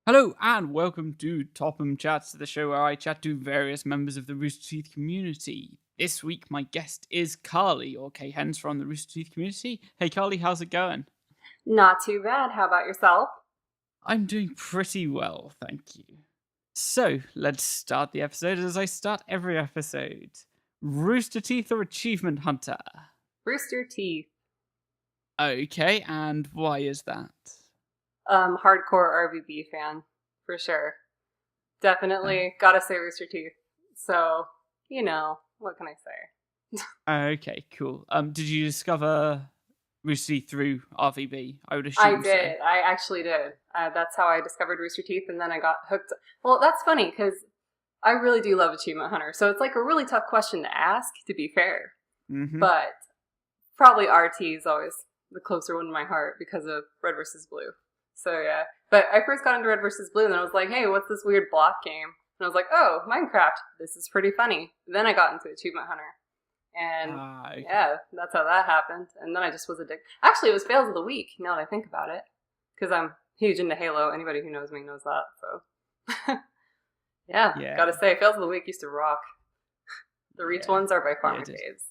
Hello and welcome to Topham Chats, the show where I chat to various members of the Rooster Teeth community. This week my guest is Karlie, or KHens from the Rooster Teeth community. Hey Karlie, how's it going? Not too bad. How about yourself? I'm doing pretty well, thank you. So, let's start the episode as I start every episode. Rooster Teeth or Achievement Hunter? Rooster Teeth. Okay, and why is that? Hardcore RVB fan, for sure. Definitely gotta say Rooster Teeth. So, what can I say? Okay, cool. Did you discover Rooster Teeth through RVB? I would assume I did. So. I actually did. That's how I discovered Rooster Teeth, and then I got hooked. Well, that's funny, because I really do love Achievement Hunter, so it's like a really tough question to ask, to be fair. Mm-hmm. But probably RT is always the closer one to my heart because of Red vs. Blue. So yeah, but I first got into Red vs. Blue and then I was like, hey, what's this weird block game? And I was like, oh, Minecraft, this is pretty funny. Then I got into Achievement Hunter. And Okay. yeah, that's how that happened. And then I just was addicted. Actually, it was Fails of the Week, now that I think about it. Because I'm huge into Halo. Anybody who knows me knows that, so. yeah, gotta say, Fails of the Week used to rock. The Reach ones are by far my faves.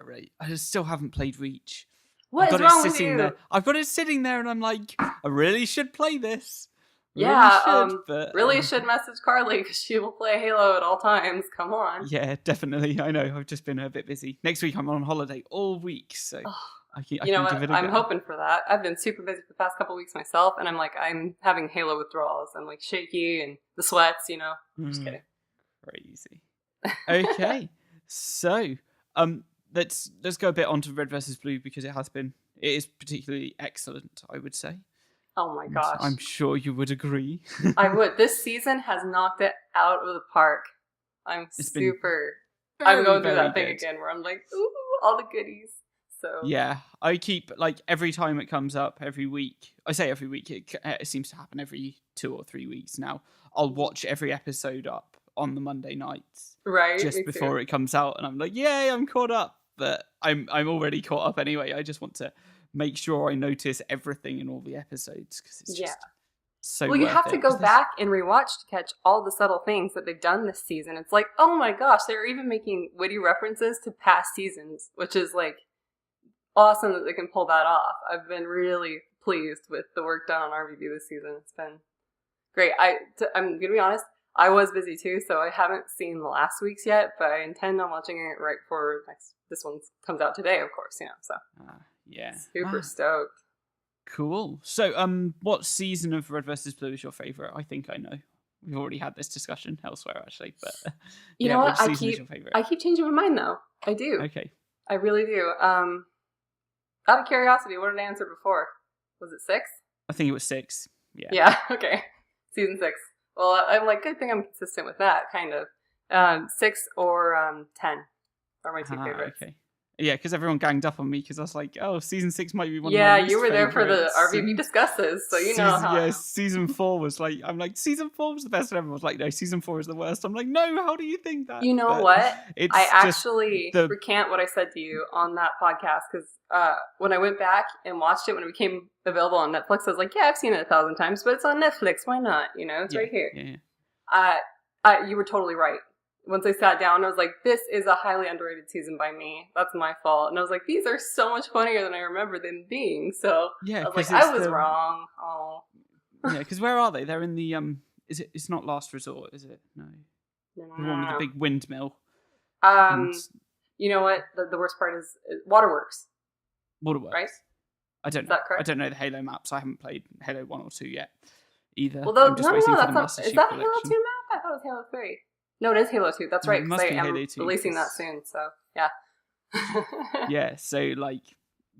Right. I just still haven't played Reach. What is wrong with you? I've got it sitting there and I'm like, I really should play this. Really should message Karlie because she will play Halo at all times. Come on. Yeah, definitely. I know. I've just been a bit busy. Next week I'm on holiday all week, so I can give it a go. I'm hoping for that. I've been super busy for the past couple weeks myself, and I'm having Halo withdrawals. I'm like shaky and the sweats, Just kidding. Crazy. Okay, so let's go a bit onto Red versus Blue because it is particularly excellent, I would say. Oh my gosh. I'm sure you would agree. I would. This season has knocked it out of the park. I'm going through that thing again where I'm like, ooh, all the goodies. So yeah, I keep, every time it comes up every week, I say every week, it seems to happen every 2 or 3 weeks now. I'll watch every episode up on the Monday nights. Right. Just before it comes out, and I'm like, yay, I'm caught up. But I'm already caught up anyway. I just want to make sure I notice everything in all the episodes because it's just so well, you have to go back and rewatch to catch all the subtle things that they've done this season. It's like, oh my gosh, they're even making witty references to past seasons, which is like awesome that they can pull that off. I've been really pleased with the work done on RVB this season. It's been great. I'm gonna be honest, I was busy too, so I haven't seen the last week's yet, but I intend on watching it right before this one comes out today, of course, so. Yeah. Super stoked. Cool. So, what season of Red vs. Blue is your favorite? I think I know. We've already had this discussion elsewhere, actually, but you know what? Which season is your favorite? I keep changing my mind, though. I do. Okay. I really do. Out of curiosity, what did I answer before? Was it 6? I think it was 6. Yeah. Yeah. Okay. Season 6. Well, I'm like, good thing I'm consistent with that, kind of. 6 or 10 are my two favorites. Okay. Yeah, because everyone ganged up on me because I was like, oh, season 6 might be one of my Yeah, least you were there for the favorites. RVB discusses, so you know how. Yeah, season 4 was like, I'm like, season 4 was the best, and everyone was like, no, season 4 is the worst. I'm like, no, how do you think that? You know what? I actually recant what I said to you on that podcast because when I went back and watched it when it became available on Netflix, I was like, yeah, I've seen it 1,000 times, but it's on Netflix. Why not? It's right here. Yeah. You were totally right. Once I sat down, I was like, this is a highly underrated season by me. That's my fault. And I was like, these are so much funnier than I remember them being. So yeah, I was like, I was wrong. Oh. Yeah, because where are they? They're in the, it's not Last Resort, is it? No. The one with the big windmill. You know what? The worst part is Waterworks. Waterworks. Right? I don't know. Is that correct? I don't know the Halo maps. I haven't played Halo 1 or 2 yet either. Well, is that Halo 2 map? I thought it was Halo 3. No, it is Halo 2. That's right, because I am releasing that soon, so, yeah. Yeah, so,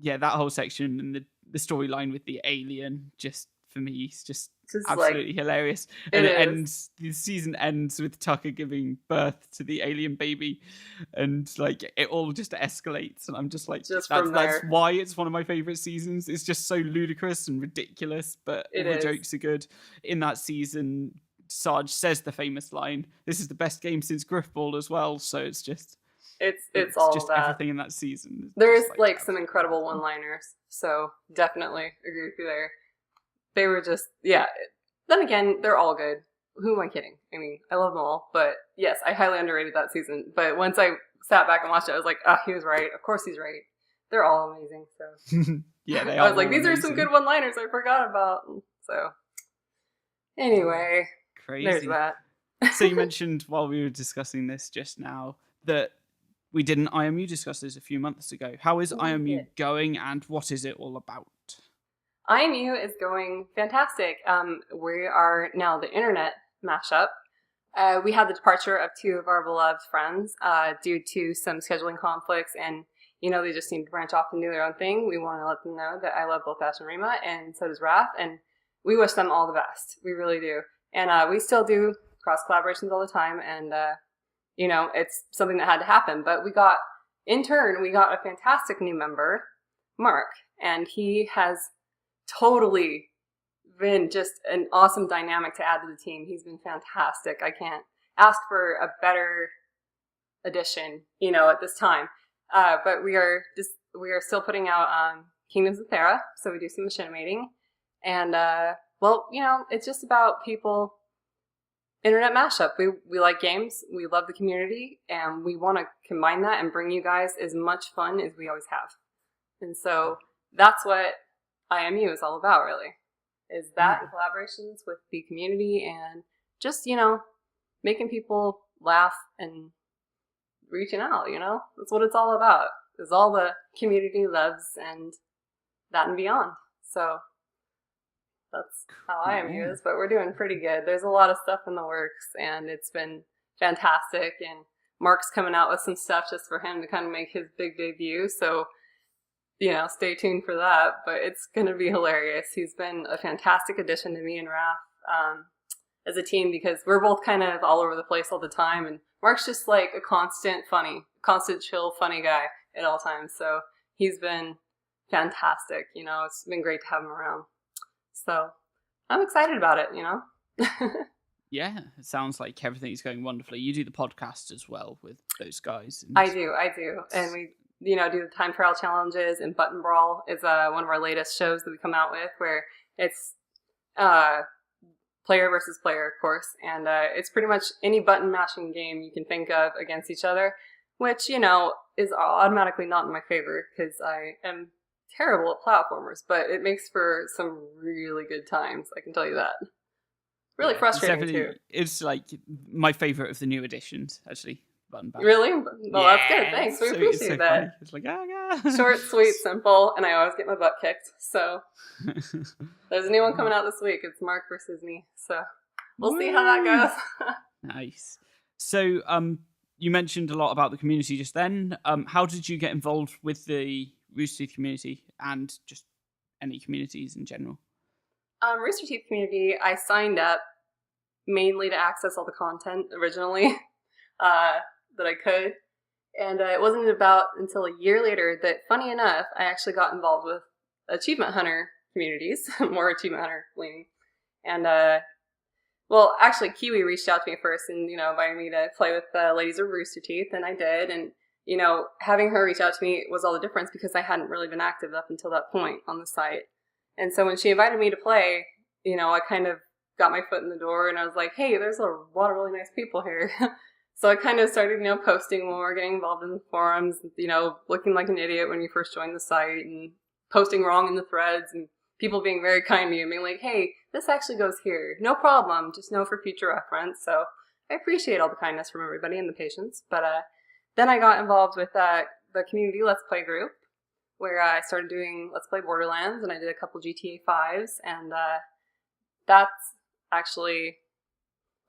that whole section and the storyline with the alien, just, for me, is just absolutely hilarious. And the season ends with Tucker giving birth to the alien baby, and, it all just escalates, and I'm just like, that's why it's one of my favourite seasons. It's just so ludicrous and ridiculous, but all the jokes are good. In that season, Sarge says the famous line, "This is the best game since Griffball" as well, so it's just it's all just that. Everything in that season. There's some incredible one-liners, so definitely agree with you there. They were just then again, they're all good. Who am I kidding? I mean, I love them all, but yes, I highly underrated that season. But once I sat back and watched it, I was like, he was right. Of course he's right. They're all amazing. So yeah, they are. I was like, these amazing. Are some good one-liners I forgot about. So anyway, crazy. There's that. So you mentioned while we were discussing this just now that we did an IMU discuss this a few months ago. How is IMU going, and what is it all about? IMU is going fantastic. We are now the internet mashup. We had the departure of two of our beloved friends due to some scheduling conflicts, and they just need to branch off and do their own thing. We want to let them know that I love both Ash and Rima, and so does Raph, and we wish them all the best. We really do. And we still do cross collaborations all the time, and it's something that had to happen. But we got a fantastic new member, Mark, and he has totally been just an awesome dynamic to add to the team. He's been fantastic. I can't ask for a better addition, at this time. But we are still putting out Kingdoms of Thera, so we do some machinimating, and it's just about people. Internet mashup. We like games. We love the community, and we want to combine that and bring you guys as much fun as we always have. And so that's what IMU is all about, really, is that and collaborations with the community and just, making people laugh and reaching out, That's what it's all about, is all the community loves and that and beyond. So that's how IMU is, but we're doing pretty good. There's a lot of stuff in the works, and it's been fantastic, and Mark's coming out with some stuff just for him to kind of make his big debut, so stay tuned for that, but it's going to be hilarious. He's been a fantastic addition to me and Raph as a team, because we're both kind of all over the place all the time, and Mark's just like a constant chill, funny guy at all times, so he's been fantastic. It's been great to have him around. So I'm excited about it, Yeah, it sounds like everything's going wonderfully. You do the podcast as well with those guys. I do. And we, do the time trial challenges, and Button Brawl is one of our latest shows that we come out with, where it's player versus player, of course. And it's pretty much any button mashing game you can think of against each other, which, is automatically not in my favor, because I am terrible at platformers, but it makes for some really good times, I can tell you that. Really frustrating too. It's like my favorite of the new additions, actually. Button bash. Really? Well, that's good. Thanks. We appreciate that. Funny. It's like, short, sweet, simple, and I always get my butt kicked. So there's a new one coming out this week. It's Mark versus me. So we'll see how that goes. Nice. So you mentioned a lot about the community just then. How did you get involved with the Rooster Teeth community and just any communities in general? Rooster Teeth community, I signed up mainly to access all the content originally that I could. And it wasn't until a year later that, funny enough, I actually got involved with Achievement Hunter communities, more Achievement Hunter leaning. And, actually, Kiwi reached out to me first and, invited me to play with Ladies of Rooster Teeth, and I did. And having her reach out to me was all the difference, because I hadn't really been active up until that point on the site. And so when she invited me to play, I kind of got my foot in the door, and I was like, hey, there's a lot of really nice people here. So I kind of started, posting more, getting involved in the forums, looking like an idiot when you first joined the site, and posting wrong in the threads, and people being very kind to you, and being like, hey, this actually goes here. No problem. Just know for future reference. So I appreciate all the kindness from everybody and the patience. But then I got involved with the community Let's Play group, where I started doing Let's Play Borderlands, and I did a couple GTA 5s, and that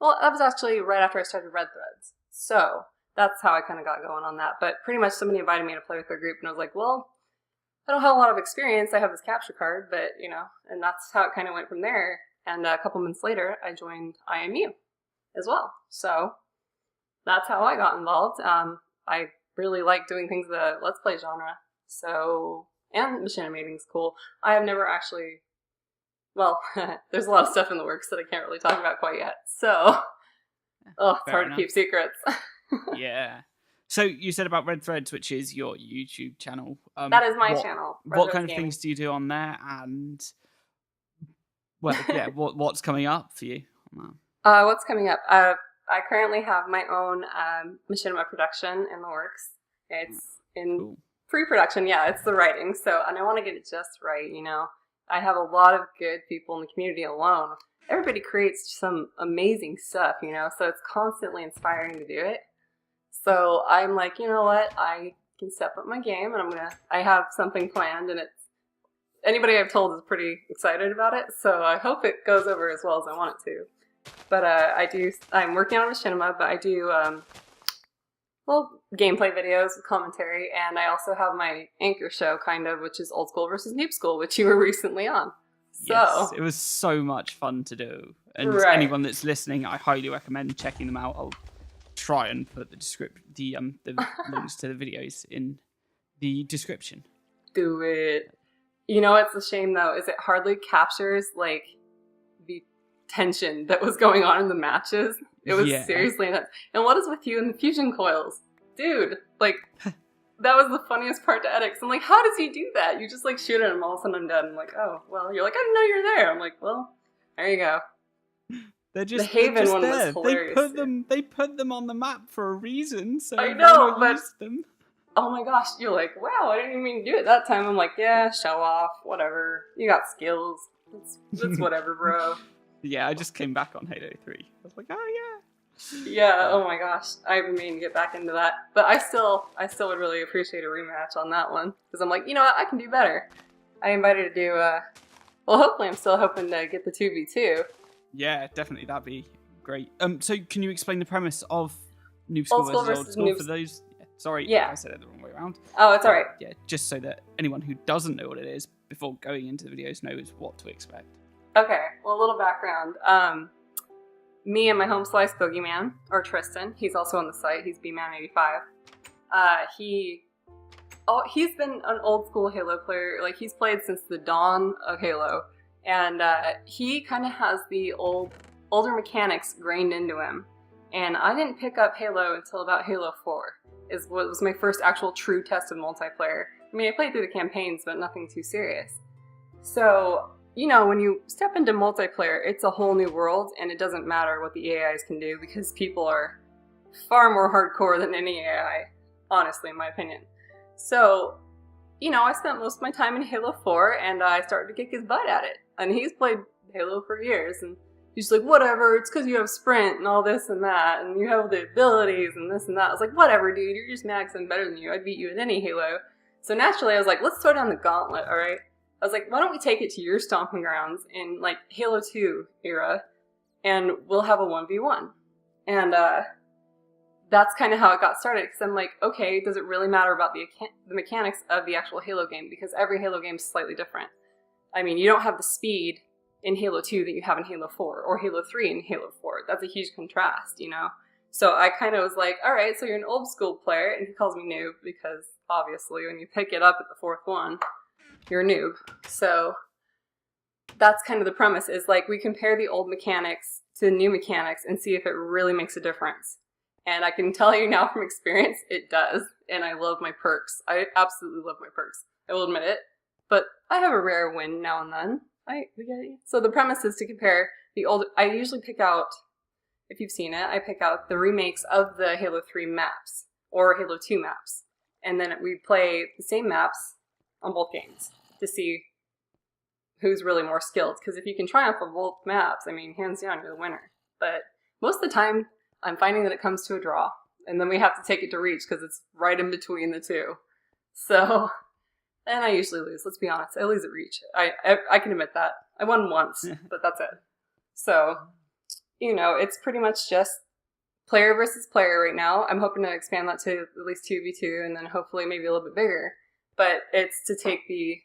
was actually right after I started Red Threads. So that's how I kind of got going on that. But pretty much somebody invited me to play with their group, and I was like, well, I don't have a lot of experience. I have this capture card, but, and that's how it kind of went from there. And a couple months later, I joined IMU as well. So that's how I got involved. I really like doing things the Let's Play genre. So, and machinimating is cool. I have never actually, there's a lot of stuff in the works that I can't really talk about quite yet. So, it's hard to keep secrets. Yeah. So you said about Red Threads, which is your YouTube channel. That is my channel. What kind of things do you do on there? And Well, yeah, what's coming up for you? What's coming up? I currently have my own machinima production in the works. It's in pre-production, yeah, it's the writing. So, and I want to get it just right, you know. I have a lot of good people in the community alone. Everybody creates some amazing stuff, you know, so it's constantly inspiring to do it. So I'm like, you know what, I can step up my game, and I have something planned, and anybody I've told is pretty excited about it, so I hope it goes over as well as I want it to. But I'm working on machinima, but I do, gameplay videos with commentary, and I also have my anchor show, kind of, which is Old School versus Noob School, which you were recently on. So, yes, it was so much fun to do. And anyone that's listening, I highly recommend checking them out. I'll try and put the links to the videos in the description. Do it. You know, it's a shame though, is it hardly captures like the tension that was going on in the matches. It was seriously intense. And what is with you and the fusion coils? Dude, like, that was the funniest part to edit. I'm like, how does he do that? You just like shoot at him, all of a sudden I'm dead. I'm like, oh, well, you're like, I didn't know you're there. I'm like, well, there you go. The Haven one was hilarious. They put them on the map for a reason, so I know, but use them. Oh my gosh, you're like, wow, I didn't even mean to do it that time. I'm like, yeah, show off, whatever. You got skills. It's whatever, bro. Yeah, I just came back on Halo 3. I was like, oh yeah. Yeah, oh my gosh. I've been meaning to get back into that. But I still would really appreciate a rematch on that one. Because I'm like, you know what, I can do better. I invited to do, hopefully I'm still hoping to get the 2v2. Yeah, definitely, that'd be great. So can you explain the premise of Noob School versus Old School for those? Sorry, I said it the wrong way around. Oh, it's alright. Yeah, just so that anyone who doesn't know what it is before going into the videos knows what to expect. Okay, well, a little background. Me and my home slice boogeyman, or Tristan, he's also on the site, he's bman85. He's been an old school Halo player, like he's played since the dawn of Halo, and he kind of has the older mechanics grained into him. And I didn't pick up Halo until about Halo 4. Is what was my first actual true test of multiplayer. I mean, I played through the campaigns, but nothing too serious. So, you know, when you step into multiplayer, it's a whole new world, and it doesn't matter what the AIs can do, because people are far more hardcore than any AI, honestly, in my opinion. So, you know, I spent most of my time in Halo 4, and I started to kick his butt at it. And he's played Halo for years, and he's like, whatever, it's because you have sprint and all this and that, and you have the abilities and this and that. I was like, whatever, dude, you're just mad because I'm better than you. I'd beat you in any Halo. So naturally, I was like, let's throw down the gauntlet, alright? I was like, why don't we take it to your stomping grounds in, like, Halo 2 era, and we'll have a 1v1. And that's kind of how it got started, because I'm like, okay, does it really matter about the mechanics of the actual Halo game? Because every Halo game is slightly different. I mean, you don't have the speed in Halo 2 that you have in Halo 4, or Halo 3 in Halo 4. That's a huge contrast, you know? So I kind of was like, alright, so you're an old school player, and he calls me noob, because obviously when you pick it up at the fourth one, you're a noob. So that's kind of the premise, is like, we compare the old mechanics to the new mechanics and see if it really makes a difference. And I can tell you now from experience, it does. And I love my perks. I absolutely love my perks. I will admit it. But I have a rare win now and then. So the premise is to compare the old... I usually pick out, if you've seen it, I pick out the remakes of the Halo 3 maps, or Halo 2 maps. And then we play the same maps on both games to see who's really more skilled. Because if you can triumph on both maps, I mean, hands down, you're the winner. But most of the time, I'm finding that it comes to a draw. And then we have to take it to reach, because it's right in between the two. So... And I usually lose, let's be honest. I lose at reach. I can admit that. I won once, but that's it. So, you know, it's pretty much just player versus player right now. I'm hoping to expand that to at least 2v2, and then hopefully maybe a little bit bigger. But it's to take the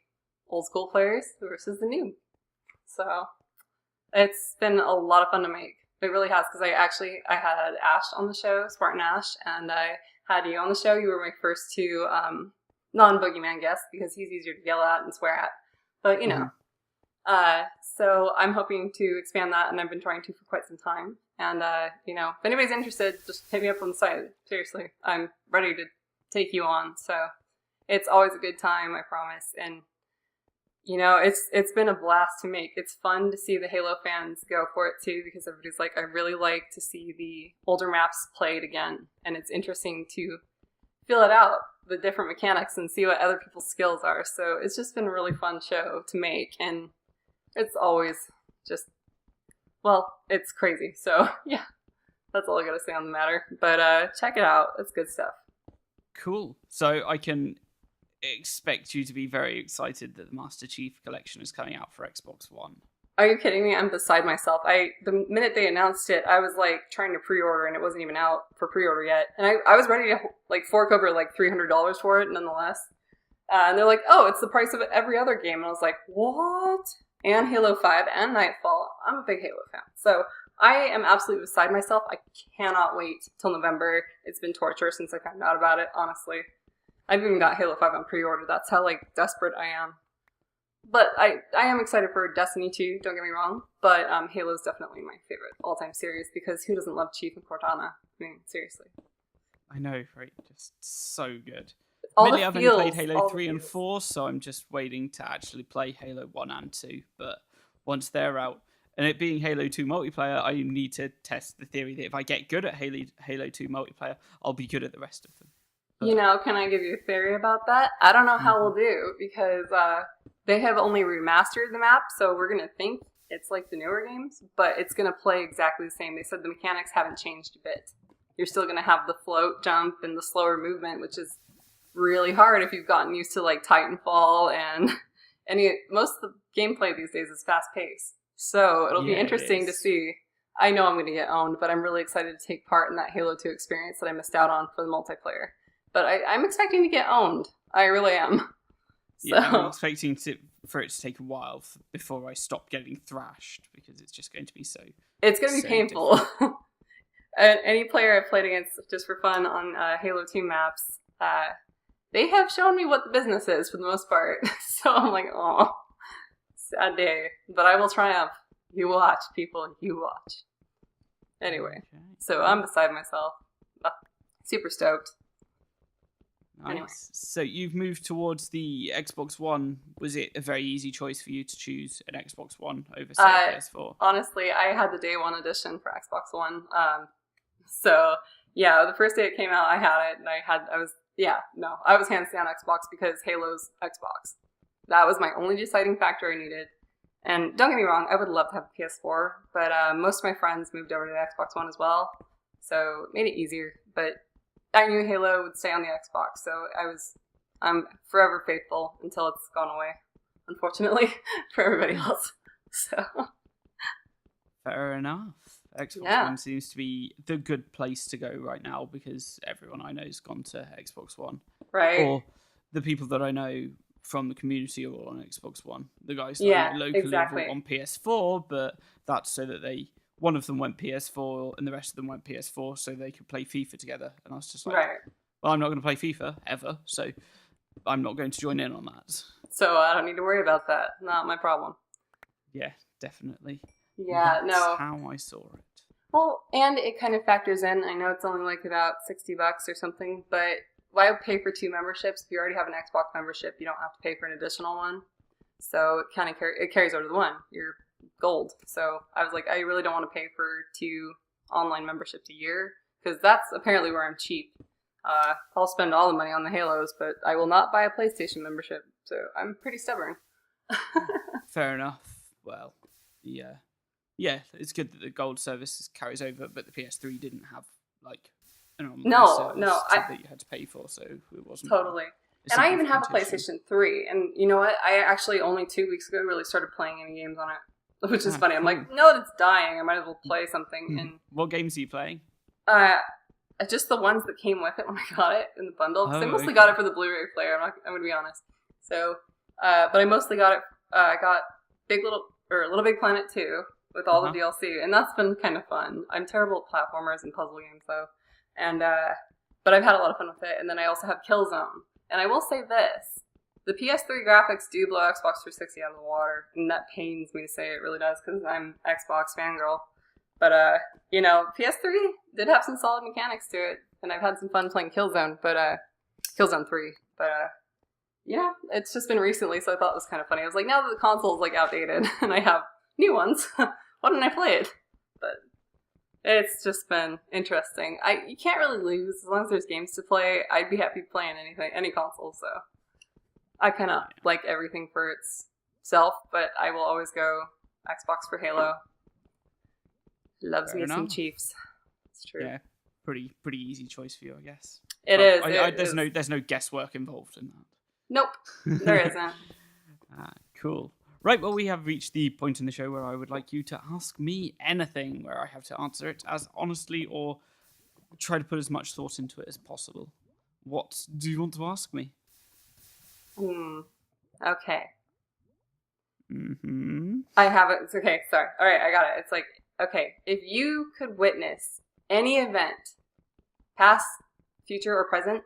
old school players versus the new. So, it's been a lot of fun to make. It really has, because I had Ash on the show, Spartan Ash, and I had you on the show. You were my first two... non-boogeyman guest, because he's easier to yell at and swear at. But, you know. So I'm hoping to expand that, and I've been trying to for quite some time. And, you know, if anybody's interested, just hit me up on the site. Seriously, I'm ready to take you on. So it's always a good time, I promise. And You know, it's been a blast to make. It's fun to see the Halo fans go for it too, because everybody's like, I really like to see the older maps played again, and it's interesting to feel it out, the different mechanics, and see what other people's skills are. So it's just been a really fun show to make, and it's always just, well, it's crazy. So yeah, that's all I gotta say on the matter. But check it out. It's good stuff. Cool. So I can expect you to be very excited that the Master Chief Collection is coming out for Xbox One. Are you kidding me? I'm beside myself. The minute they announced it, I was like trying to pre-order, and it wasn't even out for pre-order yet. And I was ready to like fork over like $300 for it, nonetheless. And they're like, "Oh, it's the price of every other game." And I was like, "What?" And Halo 5 and Nightfall. I'm a big Halo fan, so I am absolutely beside myself. I cannot wait till November. It's been torture since I found out about it, honestly. I've even got Halo 5 on pre-order. That's how, like, desperate I am. But I am excited for Destiny 2, don't get me wrong. But Halo is definitely my favorite all-time series, because who doesn't love Chief and Cortana? I mean, seriously. I know, right? Just so good. Admittedly, I've only played Halo 3 and 4, so I'm just waiting to actually play Halo 1 and 2. But once they're out, and it being Halo 2 multiplayer, I need to test the theory that if I get good at Halo 2 multiplayer, I'll be good at the rest of them. You know, can I give you a theory about that? I don't know how we'll do, because they have only remastered the map, so we're going to think it's like the newer games, but it's going to play exactly the same. They said the mechanics haven't changed a bit. You're still going to have the float, jump, and the slower movement, which is really hard if you've gotten used to like Titanfall, and most of the gameplay these days is fast-paced. So it'll be interesting to see. I know I'm going to get owned, but I'm really excited to take part in that Halo 2 experience that I missed out on for the multiplayer. But I'm expecting to get owned. I really am. So. Yeah, I'm expecting for it to take a while before I stop getting thrashed, because it's just going to be so... It's going to be painful. Any player I've played against just for fun on Halo 2 maps, they have shown me what the business is for the most part. So I'm like, oh, sad day. But I will triumph. You watch, people. You watch. Anyway, so I'm beside myself. Super stoked. Nice. Anyway. So you've moved towards the Xbox One. Was it a very easy choice for you to choose an Xbox One over say PS4? Honestly, I had the day one edition for Xbox One. So yeah, the first day it came out, I had it, and I was hands down Xbox, because Halo's Xbox. That was my only deciding factor I needed. And don't get me wrong, I would love to have a PS4, but most of my friends moved over to the Xbox One as well, so it made it easier. But I knew Halo would stay on the Xbox, so I'm forever faithful until it's gone away, unfortunately, for everybody else. So fair enough. Xbox One seems to be the good place to go right now, because everyone I know has gone to Xbox One. Right. Or the people that I know from the community are all on Xbox One. The guys that I know locally are on PS4, but that's so that one of them went PS4 and the rest of them went PS4 so they could play FIFA together. And I was just like, well, I'm not going to play FIFA ever, so I'm not going to join in on that. So I don't need to worry about that. Not my problem. Yeah, definitely. Yeah, That's how I saw it. Well, and it kind of factors in. I know it's only like about $60 or something, but why pay for 2 memberships? If you already have an Xbox membership, you don't have to pay for an additional one. So it kind of carries over to the one. You're gold. So I was like, I really don't want to pay for 2 online memberships a year, because that's apparently where I'm cheap. I'll spend all the money on the Halos, but I will not buy a PlayStation membership. So I'm pretty stubborn. Fair enough. Well, yeah, it's good that the gold service carries over, but the PS3 didn't have like an online service that you had to pay for, so it wasn't totally. And I even have a PlayStation 3, and you know what? I actually only 2 weeks ago really started playing any games on it, which is funny. I'm like, no, it's dying. I might as well play something. And what games are you playing? Just the ones that came with it when I got it in the bundle. Because I mostly got it for the Blu-ray player. I'm going to be honest. So, but I mostly got it. I got Little Big Planet 2 with all the DLC, and that's been kind of fun. I'm terrible at platformers and puzzle games though, and but I've had a lot of fun with it. And then I also have Killzone. And I will say this, the PS3 graphics do blow Xbox 360 out of the water, and that pains me to say, it really does, because I'm Xbox fangirl. But, PS3 did have some solid mechanics to it, and I've had some fun playing Killzone, but, Killzone 3, but, it's just been recently, so I thought it was kind of funny. I was like, now that the console's like outdated and I have new ones, why don't I play it? But it's just been interesting. You can't really lose as long as there's games to play. I'd be happy playing any console, so I kind of like everything for itself, but I will always go Xbox for Halo. Loves me some Chiefs. It's true. Yeah, pretty easy choice for you, I guess. It is. There's no guesswork involved in that. Nope, there isn't. Cool. Right, well, we have reached the point in the show where I would like you to ask me anything, where I have to answer it as honestly or try to put as much thought into it as possible. What do you want to ask me? Okay. Mm-hmm. I have it. Okay, sorry. All right, I got it. It's like, okay, if you could witness any event, past, future, or present,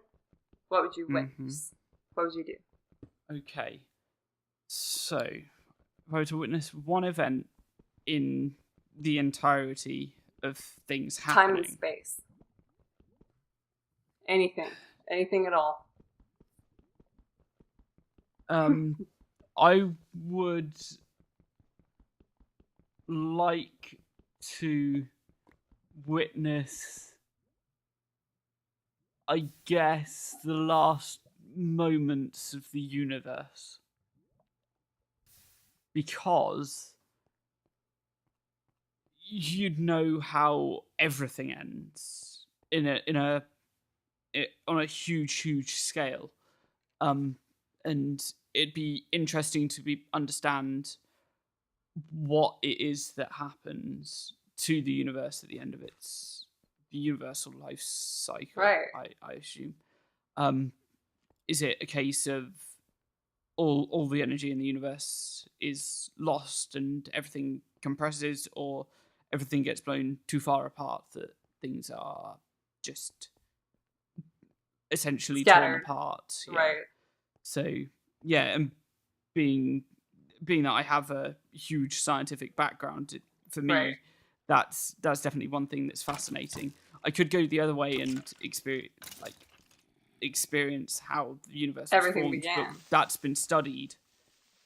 what would you witness? What would you do? Okay. So, if I were to witness one event in the entirety of things happening. Time and space. Anything. Anything at all. I would like to witness, I guess, the last moments of the universe. Because you'd know how everything ends on a huge scale, and it'd be interesting to understand what it is that happens to the universe at the end of its universal life cycle. Right. I assume. Is it a case of all the energy in the universe is lost and everything compresses, or everything gets blown too far apart that things are just essentially scattered. Torn apart? Yeah. Right. So yeah, and being that I have a huge scientific background, for me, right. that's definitely one thing that's fascinating. I could go the other way and experience how the universe everything was formed, began. but that's been studied,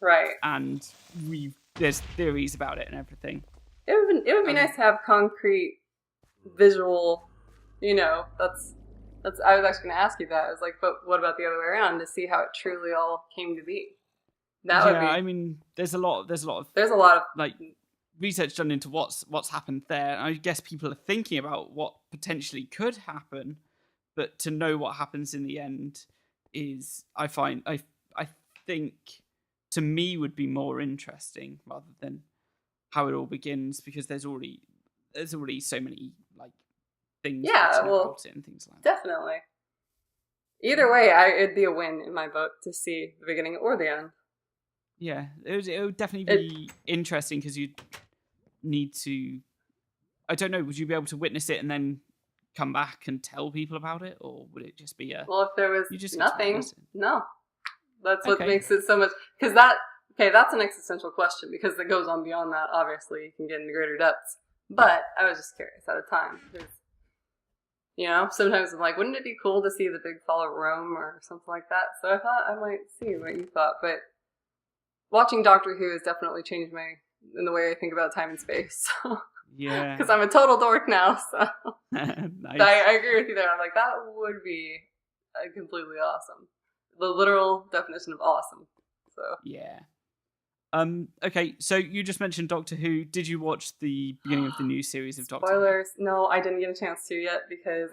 right? And there's theories about it and everything. It would be nice to have concrete, visual. That's. I was actually going to ask you that. I was like, but what about the other way around, to see how it truly all came to be? That would be. I mean, there's a lot of like research done into what's happened there. I guess people are thinking about what potentially could happen, but to know what happens in the end is, I think, to me, would be more interesting rather than how it all begins, because there's already so many like things about it and things like that. Definitely. Either way, it'd be a win in my book to see the beginning or the end. Yeah, it would definitely be interesting, because you'd need to, I don't know, would you be able to witness it and then come back and tell people about it, or would it just be well, if there was nothing, no. That's what makes it so much, because that's an existential question, because it goes on beyond that. Obviously, you can get into greater depths, but I was just curious at a time, because sometimes I'm like, wouldn't it be cool to see the big fall of Rome or something like that? So I thought I might see what you thought, but watching Doctor Who has definitely changed in the way I think about time and space. Yeah. Because I'm a total dork now, so. Nice. I agree with you there. I'm like, that would be completely awesome. The literal definition of awesome. So. Yeah. Okay, so you just mentioned Doctor Who. Did you watch the beginning of the new series of Doctor Who? Spoilers. No, I didn't get a chance to yet because,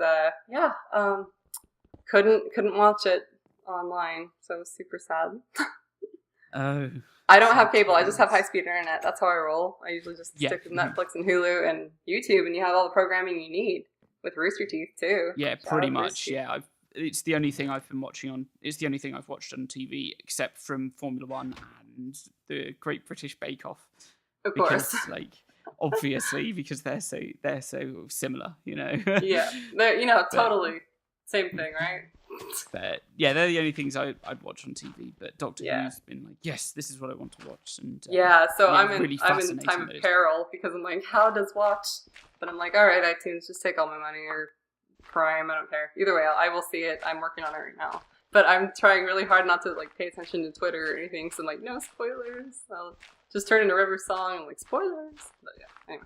couldn't watch it online, so it was super sad. Oh. I don't have cable. I just have high-speed internet. That's how I roll. I usually just stick with Netflix and Hulu and YouTube, and you have all the programming you need with Rooster Teeth too. Yeah, pretty much. Yeah, it's the only thing I've been watching on. It's the only thing I've watched on TV, except from Formula One and the Great British Bake Off. Of course, obviously, because they're so similar, Yeah, totally same thing, right? But yeah, they're the only things I'd watch on TV. But Doctor Who's been like, yes, this is what I want to watch, and so I'm in really time of peril because I'm like, how does watch? But I'm like, all right, iTunes, just take all my money, or Prime, I don't care. Either way, I will see it. I'm working on it right now. But I'm trying really hard not to like pay attention to Twitter or anything. So I'm like, no spoilers. I'll just turn into River's song and like spoilers. But yeah, anyway.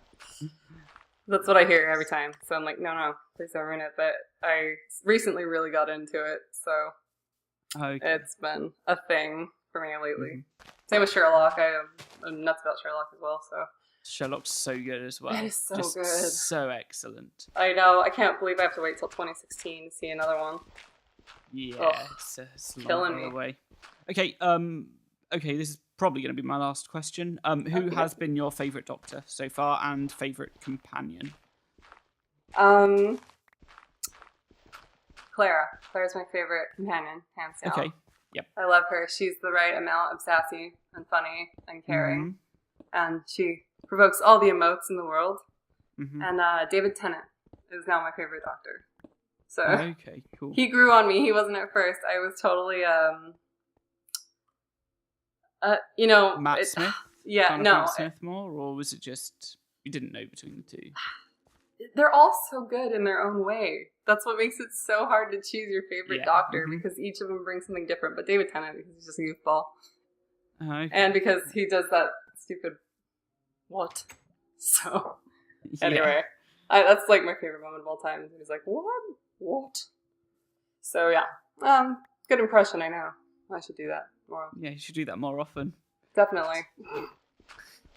That's what I hear every time. So I'm like, no, please don't ruin it. But I recently really got into it. So it's been a thing for me lately. Same with Sherlock. I'm nuts about Sherlock as well. So Sherlock's so good as well. It is so Just good. So excellent. I know. I can't believe I have to wait till 2016 to see another one. Yeah, it's killing me. Away. Okay, this is probably going to be my last question. Who has been your favourite Doctor so far and favourite companion? Clara. Clara's my favourite companion, hands down. Okay, yep. I love her. She's the right amount of sassy and funny and caring. And she provokes all the emotes in the world. And David Tennant is now my favourite Doctor. So okay, cool. He grew on me. He wasn't at first. I was totally, Matt Smith? Yeah, no. Matt Smith more, or was it just you didn't know between the two? They're all so good in their own way. That's what makes it so hard to choose your favorite Doctor because each of them brings something different. But David Tennant, because he's just a goofball. And because he does that stupid what? So, anyway. That's like my favorite moment of all time. He's like, what? So, yeah. Good impression, I know. I should do that more. Yeah, you should do that more often. Definitely.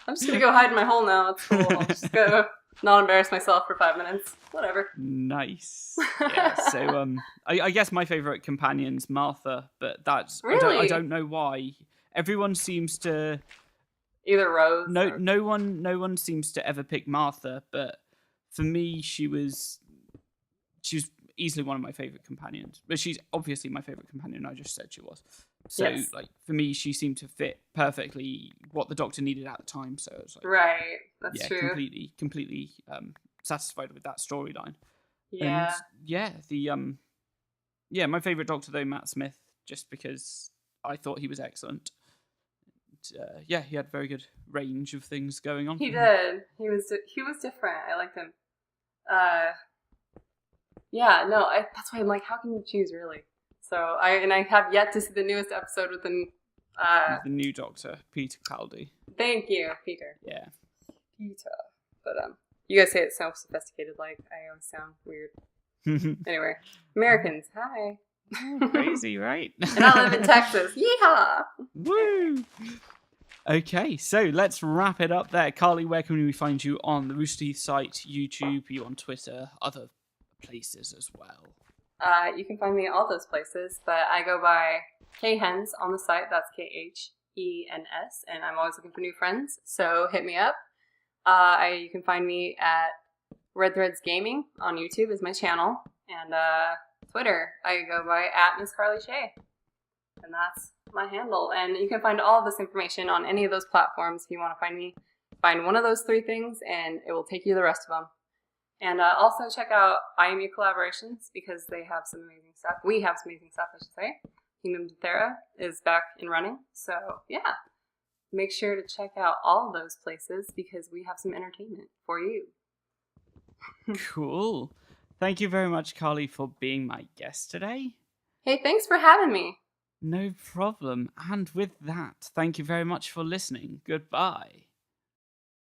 I'm just going to go hide in my hole now. It's cool. I'll just go not embarrass myself for 5 minutes. Whatever. Nice. Yeah, so I guess my favourite companion's Martha, but that's... Really? I don't know why. Everyone seems to... Either Rose No one seems to ever pick Martha, but for me, she was easily one of my favourite companions. But she's obviously my favourite companion. I just said she was. So, like, for me, she seemed to fit perfectly what the Doctor needed at the time. So, it was like, right, that's true. Completely satisfied with that storyline. Yeah. And, my favourite Doctor, though, Matt Smith, just because I thought he was excellent. He had very good range of things going on. He did. He was different. I liked him. That's why I'm like, how can you choose, really? So I have yet to see the newest episode with the new Doctor, Peter Capaldi. Thank you, Peter. Yeah, Peter. But you guys say it so sophisticated, like I always sound weird. Anyway, Americans, hi. Crazy, right? And I live in Texas. Yeehaw! Woo! Okay, so let's wrap it up there. Karlie, where can we find you on the Rooster Teeth site, YouTube, you on Twitter, other places as well? You can find me at all those places, but I go by KHens on the site. That's KHENS, and I'm always looking for new friends, so hit me up. You can find me at Red Threads Gaming on YouTube is my channel, and Twitter, I go by @MissKarlieShay, and that's my handle. And you can find all of this information on any of those platforms. If you want to find me, find one of those 3 things, and it will take you to the rest of them. And also check out IMU Collaborations because they have some amazing stuff. We have some amazing stuff, I should say. Kingdom of Thera is back and running. So, yeah. Make sure to check out all those places because we have some entertainment for you. Cool. Thank you very much, Karlie, for being my guest today. Hey, thanks for having me. No problem. And with that, thank you very much for listening. Goodbye.